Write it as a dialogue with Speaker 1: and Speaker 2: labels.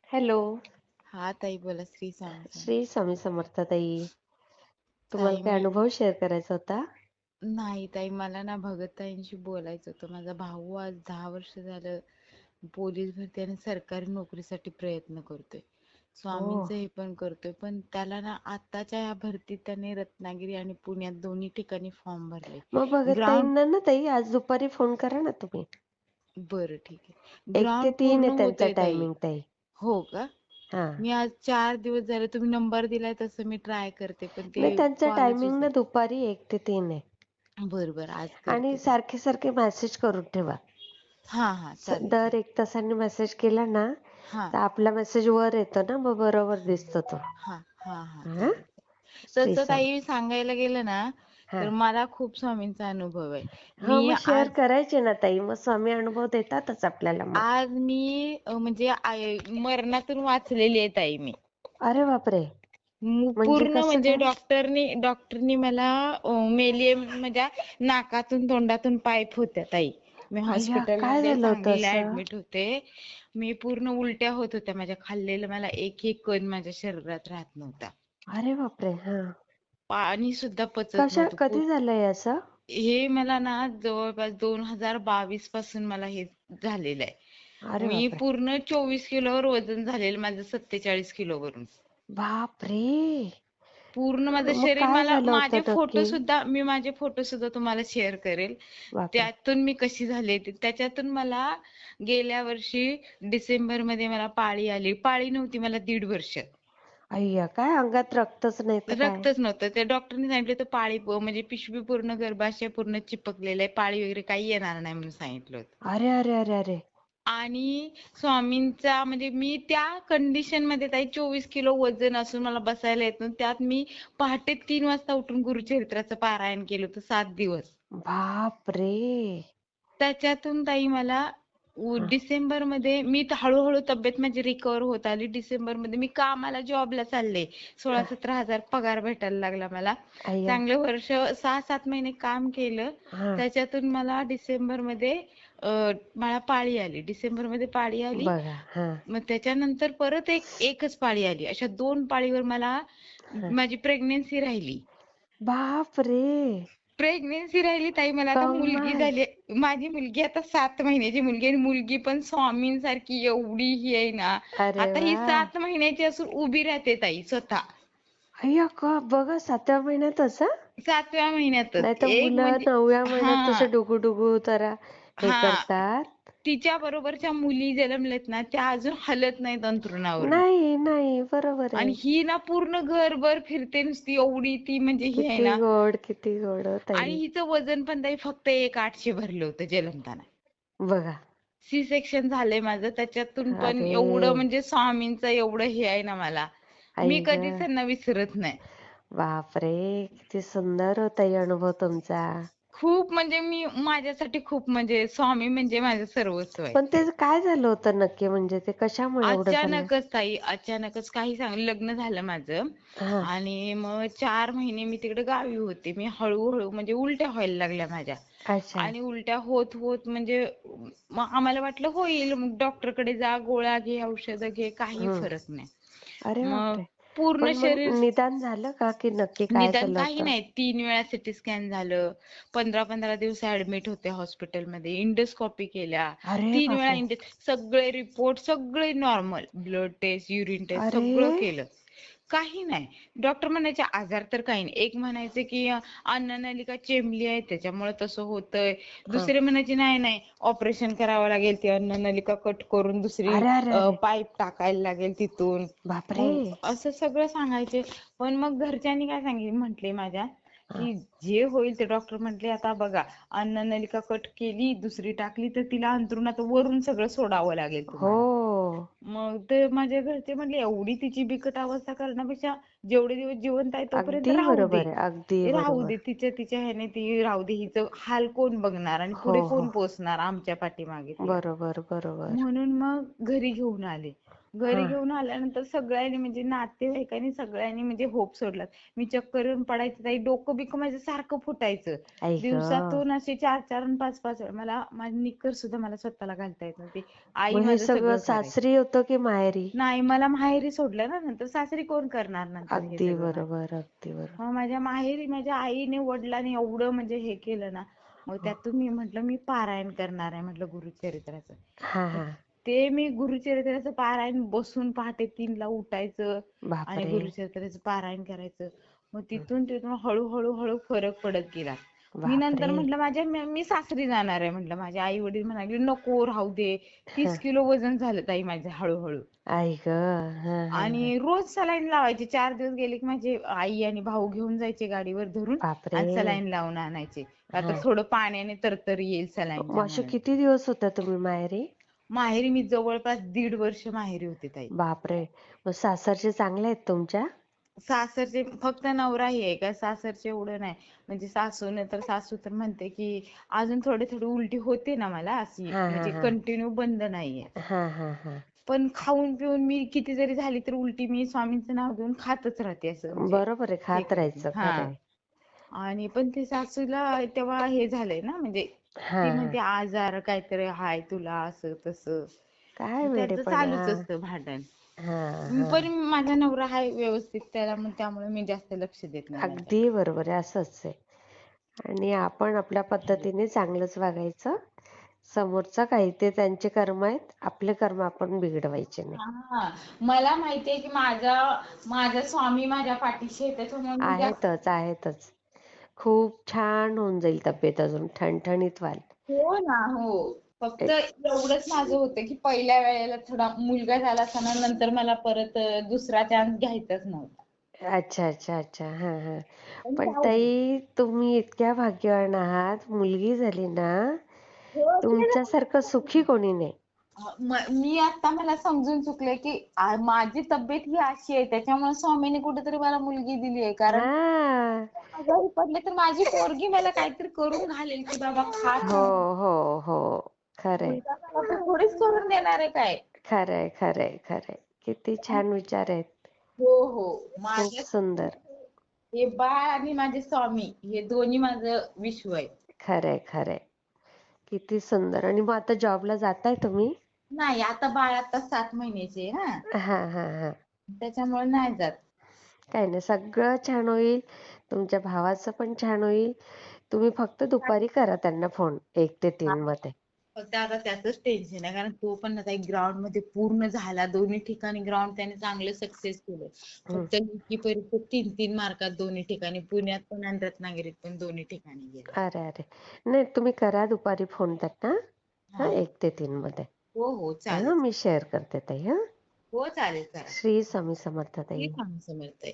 Speaker 1: Hello.
Speaker 2: हा ताई बोला. श्री स्वामी समर्थ.
Speaker 1: श्री स्वामी समर्थ ताई. तुम्हाला
Speaker 2: ताई
Speaker 1: काय अनुभव शेअर करायचा होता?
Speaker 2: नाही ताई, मला ना भगतताईंशी बोलायचं होतं. माझा भाऊ आज 10 वर्ष झालं पोलीस भरती आणि सरकारी नोकरीसाठी प्रयत्न करतोय.
Speaker 1: हो.
Speaker 2: स्वामींचं हे पण करतोय, पण त्याला ना आताच्या या भरतीत त्याने रत्नागिरी आणि पुण्यात दोन्ही ठिकाणी फॉर्म भरले.
Speaker 1: मग भगत
Speaker 2: ग्राउंड
Speaker 1: ताईंना ना ताई आज दुपारी फोन करा ना तुम्ही.
Speaker 2: बरं ठीक आहे.
Speaker 1: 1 ते
Speaker 2: ग्राउंड
Speaker 1: 3
Speaker 2: पूर्ण
Speaker 1: आहे त्यांचा
Speaker 2: होतोय ताई.
Speaker 1: टायमिंग ताई.
Speaker 2: हो का?
Speaker 1: हा.
Speaker 2: मी आज 4 दिवस झाले, तुम्ही नंबर दिलाय तसं मी ट्राय करते, पण
Speaker 1: नाही,
Speaker 2: ते
Speaker 1: त्यांचा
Speaker 2: कॉलच
Speaker 1: टायमिंग ना
Speaker 2: उचलत.
Speaker 1: दुपारी 1 ते 3 आहे.
Speaker 2: बरं बरं, आज
Speaker 1: आणि
Speaker 2: करते ताई.
Speaker 1: सारखे सारखे मेसेज करून ठेवा.
Speaker 2: हा हा, चालेल
Speaker 1: दर
Speaker 2: चालेल.
Speaker 1: 1 तासाने मेसेज केला ना
Speaker 2: हा
Speaker 1: तर आपला मेसेज वर येतो ना, मग बरोबर दिसतो तो.
Speaker 2: हा हा हा,
Speaker 1: हा.
Speaker 2: चालेल चालेल.
Speaker 1: श्री
Speaker 2: तसं
Speaker 1: स्वामी.
Speaker 2: ताई सांगायला गेलं ना,
Speaker 1: हा.
Speaker 2: तर मला खूप स्वामींचा अनुभव आहे.
Speaker 1: हा,
Speaker 2: मी
Speaker 1: मग शेअर
Speaker 2: आज
Speaker 1: करायचे ना ताई, मग स्वामी अनुभव देतातच आपल्याला मग.
Speaker 2: आज मी म्हणजे मरणातून वाचलेली आहे ताई मी.
Speaker 1: अरे बापरे. म्हणजे
Speaker 2: पूर्ण
Speaker 1: कसं
Speaker 2: म्हणजे
Speaker 1: काय?
Speaker 2: डॉक्टरनी मला मेली म्हणजे नाकातून तोंडातून पाईप होत्या ताई. मी
Speaker 1: अय्या, काय
Speaker 2: हॉस्पिटलमध्ये
Speaker 1: झालं होतं
Speaker 2: सांगलीला
Speaker 1: असं?
Speaker 2: ऍडमिट होते. मी पूर्ण उलट्या होत होत्या माझ्या, खाल्लेलं मला एक एक कण माझ्या शरीरात राहत नव्हता.
Speaker 1: अरे बापरे. हा.
Speaker 2: पाणी सुद्धा पचत नव्हतं.
Speaker 1: कधी झालंय असं?
Speaker 2: हे मला ना जवळपास 2022 पासून मला हे झालेलं आहे.
Speaker 1: अरे
Speaker 2: मी
Speaker 1: बापरे.
Speaker 2: पूर्ण 24 किलोवर वजन झालेलं माझं, 47 किलोवरून.
Speaker 1: बापरे.
Speaker 2: पूर्ण माझं
Speaker 1: मग
Speaker 2: शरीर,
Speaker 1: काय
Speaker 2: मला
Speaker 1: झालं होतं नक्की?
Speaker 2: माझे फोटो सुद्धा तुम्हाला शेअर करेल.
Speaker 1: बापरे.
Speaker 2: त्यातून मी कशी झाले त्याच्यातून मला गेल्या वर्षी डिसेंबर मध्ये मला पाळी आली. पाळी नव्हती मला 1.5 वर्ष.
Speaker 1: अय्या, काय अंगात रक्तच नाही तर काय?
Speaker 2: रक्तच नव्हतं. त्या डॉक्टरनी सांगितलं तर पाळी म्हणजे पिशवी पूर्ण गर्भाशय पूर्ण चिपकलेलं आहे, पाळी वगैरे काही येणार नाही म्हणून सांगितलं होतं.
Speaker 1: अरे अरे अरे अरे.
Speaker 2: आणि स्वामींचा म्हणजे मी त्या कंडिशन मध्ये ताई, 24 किलो वजन असून मला बसायला येत नव्हतं. त्यात मी पहाटे 3 वाजता उठून गुरुचरित्राचं पारायण केलं होतं 7 दिवस.
Speaker 1: बापरे.
Speaker 2: त्याच्यातून ताई मला
Speaker 1: हा.
Speaker 2: डिसेंबर मध्ये मी हळूहळू तब्येत माझी रिकवर होत आली. डिसेंबर मध्ये मी कामाला जॉबला चालले.
Speaker 1: हा.
Speaker 2: 16-17 हजार पगार भेटायला लागला मला.
Speaker 1: अय्या.
Speaker 2: चांगलं वर्ष 6-7 महिने काम केलं.
Speaker 1: हा.
Speaker 2: त्याच्यातून मला डिसेंबर मध्ये मला पाळी आली. डिसेंबर मध्ये पाळी आली.
Speaker 1: बघा. हा.
Speaker 2: मग त्याच्यानंतर परत एकच पाळी आली. अशा 2 पाळीवर मला
Speaker 1: हा.
Speaker 2: माझी प्रेग्नेन्सी राहिली.
Speaker 1: बापरे.
Speaker 2: प्रेग्नेन्सी राहिली ताई, मला आता मुलगी
Speaker 1: कमाल.
Speaker 2: झाली. माझी मुलगी आता 7 महिन्याची मुलगी आहे. मुलगी पण स्वामींसारखी एवढी ही आहे ना.
Speaker 1: अरे
Speaker 2: आता ही
Speaker 1: वा.
Speaker 2: 7 महिन्याची असून उभी राहते ताई स्वतः.
Speaker 1: अय्या, का बघा 7व्या महिन्यातच हा.
Speaker 2: 7व्या महिन्यातच
Speaker 1: नाही तर
Speaker 2: एक
Speaker 1: मुलं
Speaker 2: म्हणजे
Speaker 1: 9व्या महिन्यात
Speaker 2: हा
Speaker 1: तसं डुगू डुगू जरा हे
Speaker 2: हा
Speaker 1: करतात.
Speaker 2: तिच्या बरोबरच्या मुली जन्मलेत ना, त्या अजून हलत नाहीत अंथरुणावरून.
Speaker 1: नाही नाही, बरोबर
Speaker 2: आणि
Speaker 1: आहे.
Speaker 2: ही ना पूर्ण घरभर फिरते नुसती, एवढी ती म्हणजे ही आहे
Speaker 1: किती
Speaker 2: ना.
Speaker 1: गोड, किती गोड हो
Speaker 2: आणि
Speaker 1: ताई.
Speaker 2: हिचं वजन पण ताई फक्त 800 भरलं होतं जन्मताना.
Speaker 1: बघा.
Speaker 2: सी सेक्शन झालंय माझं, त्याच्यातून पण
Speaker 1: अरे.
Speaker 2: एवढं म्हणजे स्वामींचं एवढं हे आहे ना मला.
Speaker 1: आई
Speaker 2: मी
Speaker 1: ग.
Speaker 2: कधीच त्यांना विसरत नाही.
Speaker 1: बापरे, किती सुंदर होता ही अनुभव तुमचा.
Speaker 2: खूप म्हणजे मी माझ्यासाठी खूप म्हणजे स्वामी म्हणजे माझं सर्वस्व आहे.
Speaker 1: पण ते काय झालं होतं नक्की, म्हणजे ते कशामुळे एवढं झालं?
Speaker 2: अचानकच ताई, अचानकच काही सांग, लग्न झालं माझं.
Speaker 1: हा.
Speaker 2: आणि मग 4 महिने मी तिकडे गावी होते. मी हळूहळू म्हणजे उलट्या व्हायला लागल्या माझ्या.
Speaker 1: अच्छा.
Speaker 2: आणि उलट्या होत होत म्हणजे मग आम्हाला वाटलं होईल, मग डॉक्टरकडे जा, गोळ्या घे, औषधं घे, काही
Speaker 1: हम्म.
Speaker 2: फरक नाही.
Speaker 1: अरे
Speaker 2: मग
Speaker 1: बापरे.
Speaker 2: पूर्ण
Speaker 1: पण मग
Speaker 2: शरीर,
Speaker 1: निदान झालं का की नक्की काय
Speaker 2: निदान
Speaker 1: झालं
Speaker 2: काही
Speaker 1: होतं?
Speaker 2: नाही. 3 वेळा सिटी स्कॅन झालं. 15-15 दिवस ऍडमिट होते हॉस्पिटलमध्ये. इंडोस्कोपी केल्या.
Speaker 1: अरे
Speaker 2: 3 वेळा
Speaker 1: बापरे.
Speaker 2: सगळे रिपोर्ट सगळे normal. Blood test, urine test
Speaker 1: अरे.
Speaker 2: सगळं केलं. काही नाही. डॉक्टर म्हणायचे आजार तर काही नाही. एक म्हणायचे की अन्ननलिका चेंबली आहे त्याच्यामुळे तसं होतंय.
Speaker 1: हा.
Speaker 2: दुसरे म्हणायचे नाही नाही, ऑपरेशन करावं लागेल, ती अन्ननलिका कट करून दुसरी
Speaker 1: अरे अरे अरे.
Speaker 2: पाईप टाकायला लागेल तिथून.
Speaker 1: बापरे.
Speaker 2: मग असं सगळं सांगायचे. पण मग घरच्यांनी काय सांगितलं म्हटले माझ्या,
Speaker 1: हा.
Speaker 2: की जे होईल ते, डॉक्टर म्हटले आता बघा, अन्ननलिका कट केली, दुसरी टाकली तर तिला अंथरुणात वरून सगळं सोडावं लागेल
Speaker 1: हो.
Speaker 2: तुम्हाला. मग ते माझे घरचे म्हटले एवढी तिची बिकट अवस्था करण्यापेक्षा जेवढे दिवस जिवंत आहे तोपर्यंत
Speaker 1: अगदी
Speaker 2: राहू दे.
Speaker 1: बरोबर आहे, अगदी
Speaker 2: राहू
Speaker 1: बरोबर.
Speaker 2: दे तिच्या तिच्या ह्याने, ती राहू दे. हिचं हाल कोण बघणार आणि
Speaker 1: हो
Speaker 2: पुढे
Speaker 1: हो.
Speaker 2: कोण पोचणार आमच्या पाठीमागे तिला.
Speaker 1: बरोबर बरोबर.
Speaker 2: म्हणून मग घरी घेऊन आले. घरी
Speaker 1: हा
Speaker 2: घेऊन आल्यानंतर सगळ्यांनी म्हणजे नातेवाईकांनी सगळ्यांनी म्हणजे होप सोडलात. मी चक्कर येऊन पडायचे ताई, डोकं बिकं माझं सारखं फुटायचं.
Speaker 1: आई ग
Speaker 2: दिवसातून असे 4-4 आणि 5-5 वेळा मला माझी निक्कर सुद्धा मला स्वतःला घालता येत नव्हती. आई
Speaker 1: मग हे
Speaker 2: माझं
Speaker 1: सगळं
Speaker 2: सगळं करायची.
Speaker 1: सासरी होतं की माहेरी?
Speaker 2: नाही, मला माहेरी सोडलं ना नंतर, सासरी कोण करणार नंतर हे
Speaker 1: अगदी
Speaker 2: सगळं माझं.
Speaker 1: बरोबर, अगदी बरोबर.
Speaker 2: मग माझ्या माहेरी माझ्या आईने वडिलांनी एवढं म्हणजे हे केलं ना, मग त्यातून मी म्हटलं मी पारायण करणार आहे म्हटलं गुरुचरित्राचं.
Speaker 1: हा
Speaker 2: मग
Speaker 1: हा.
Speaker 2: ते मी गुरुचरित्राचं पारायण बसून पहाटे 3ला उठायचं आणि
Speaker 1: बापरे,
Speaker 2: गुरुचरित्राचं पारायण करायचं. मग तिथून तिथून हळूहळू हळू फरक पडत गेला. मी नंतर
Speaker 1: बापरे.
Speaker 2: म्हटलं मी सासरी जाणार आहे म्हटलं. माझे आई वडील म्हणाले नको राहू दे.
Speaker 1: हा.
Speaker 2: 30 किलो वजन झालं ताई माझं हळूहळू.
Speaker 1: आई ग. हा हा हा.
Speaker 2: आणि रोज सलाईन लावायचे. 4 दिवस गेले की माझे आई आणि भाऊ घेऊन जायचे गाडीवर धरून
Speaker 1: बापरे.
Speaker 2: आणि सलाईन लावून आणायचे. का तर
Speaker 1: हा.
Speaker 2: थोडं पाण्याने तरतरी येईल
Speaker 1: मग
Speaker 2: सलाईनच्या
Speaker 1: असे
Speaker 2: म्हणून.
Speaker 1: किती दिवस होता तुम्ही माहेरी?
Speaker 2: माहेरी मी जवळपास 1.5 वर्ष माहेरी होते ताई.
Speaker 1: बापरे. मग सासरचे चांगले आहेत तुमच्या?
Speaker 2: सासरचे फक्त नवरा हे आहे का, सासरचे एवढं नाही. म्हणजे सासू तर म्हणते की अजून थोडी थोडी उलटी होते ना मला अशी,
Speaker 1: हा हा
Speaker 2: म्हणजे
Speaker 1: हा.
Speaker 2: कंटिन्यू बंद नाहीये.
Speaker 1: हा हा हा.
Speaker 2: पण खाऊन पिऊन मी किती जरी झाली तर उलटी मी स्वामींचं नाव घेऊन खातच राहते असं म्हणजे
Speaker 1: बरोबर आहे,
Speaker 2: हे
Speaker 1: खात
Speaker 2: करत नाही.
Speaker 1: राहायचं,
Speaker 2: हा.
Speaker 1: खरंय.
Speaker 2: आणि पण ते सासूला तेव्हा हे झालंय ना, म्हणजे
Speaker 1: हा
Speaker 2: ती
Speaker 1: हा.
Speaker 2: म्हणते आजार काहीतरी हाय तुला असं तसं.
Speaker 1: काय
Speaker 2: मग त्यांचं
Speaker 1: वेडेपणा.
Speaker 2: चालूच असतं भांडण.
Speaker 1: हा हा.
Speaker 2: पण माझा नवरा हाय व्यवस्थित त्याला, मग त्यामुळे मी जास्त लक्ष देत नाही
Speaker 1: अगदी
Speaker 2: त्याच्याकडे.
Speaker 1: बरोबर आहे, असंच आहे. आणि आपण आपल्या पद्धतीने चांगलंच वागायचं. समोरचं काही ते त्यांचे कर्म आहेत, आपले कर्म आपण बिघडवायचे नाही.
Speaker 2: हा. मला माहितीये की माझा स्वामी माझ्या पाठीशी आहे, त्याच्यामुळे मी जास्त.
Speaker 1: आहेतच आहेतच. खूप छान होऊन जाईल तब्येत, अजून ठणठणीत व्हाल.
Speaker 2: हो ना, हो. फक्त
Speaker 1: एक-
Speaker 2: एवढंच माझं होतं की पहिल्या वेळेला थोडा मुलगा झाला असताना नंतर मला परत दुसरा चान्स घ्यायचाच नव्हता.
Speaker 1: अच्छा अच्छा अच्छा. हा हा.
Speaker 2: पण
Speaker 1: पण
Speaker 2: जाऊ दे.
Speaker 1: ताई, तुम्ही इतक्या भाग्यवान आहात, मुलगी झाली ना.
Speaker 2: हो, ते
Speaker 1: तुमच्यासारखं सुखी कोणी नाही.
Speaker 2: मी आता मला समजून चुकले की माझी तब्येत ही अशी आहे त्याच्यामुळे स्वामीने कुठेतरी मला मुलगी दिली आहे. कारण
Speaker 1: हा.
Speaker 2: आजारी पडले तर माझी पोरगी मला काहीतरी करून घालेल की बाबा खा
Speaker 1: हो
Speaker 2: तू.
Speaker 1: हो हो. खरंय
Speaker 2: मुलगा मला तर थोडीच करून देणार आहे काय.
Speaker 1: खरंय खरंय खरंय. किती छान विचार आहेत.
Speaker 2: हो हो.
Speaker 1: खूप
Speaker 2: माझ्या
Speaker 1: सुंदर.
Speaker 2: हे बाळ आणि माझे स्वामी हे दोन्ही माझं विश्व आहे.
Speaker 1: खरंय खरंय. किती सुंदर. आणि मग आता जॉबला जाताय तुम्ही?
Speaker 2: नाही, आता बाळ आता 7 महिन्याचे आहे ना,
Speaker 1: हा हा हा.
Speaker 2: त्याच्यामुळे नाही जात.
Speaker 1: काही नाही, सगळं छान होईल. तुमच्या भावाचं पण छान होईल. तुम्ही फक्त दुपारी करा त्यांना फोन 1 ते 3 मध्ये.
Speaker 2: फक्त आता त्याचंच टेन्शन आहे, कारण तो पण आता एक ग्राउंड मध्ये पूर्ण झाला. दोन्ही ठिकाणी ग्राउंड त्याने चांगलं सक्सेस केलं.
Speaker 1: हम्म.
Speaker 2: फक्त लेखी परीक्षेत 3-3 मार्कात दोन्ही ठिकाणी, पुण्यात पण आणि रत्नागिरीत पण दोन्ही ठिकाणी गेला.
Speaker 1: अरे अरे. नाही, तुम्ही करा दुपारी फोन त्यांना. हा,
Speaker 2: हा.
Speaker 1: 1 ते 3 मध्ये.
Speaker 2: हो हो,
Speaker 1: हा,
Speaker 2: चालेल.
Speaker 1: मी शेअर करते ताई. हा.
Speaker 2: हो चालेल, करा.
Speaker 1: श्री स्वामी समर्थ
Speaker 2: श्री
Speaker 1: ताई.
Speaker 2: स्वामी समर्थ.